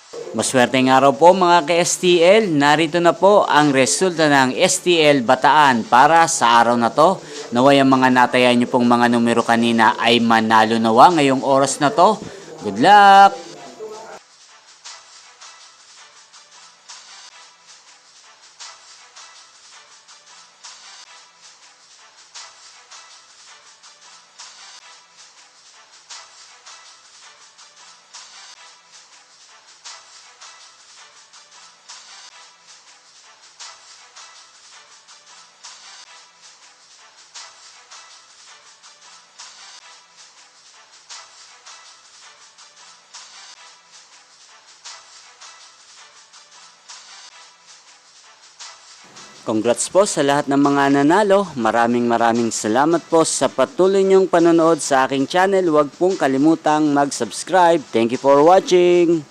Maswerteng araw po mga ka-STL. Narito na po ang resulta ng STL Bataan para sa araw na to. Naway ang mga natayan nyo pong mga numero kanina ay manalo nawa ngayong oras na to. Good luck! Congrats po sa lahat ng mga nanalo. Maraming salamat po sa patuloy niyong panonood sa aking channel. Huwag pong kalimutang mag-subscribe. Thank you for watching.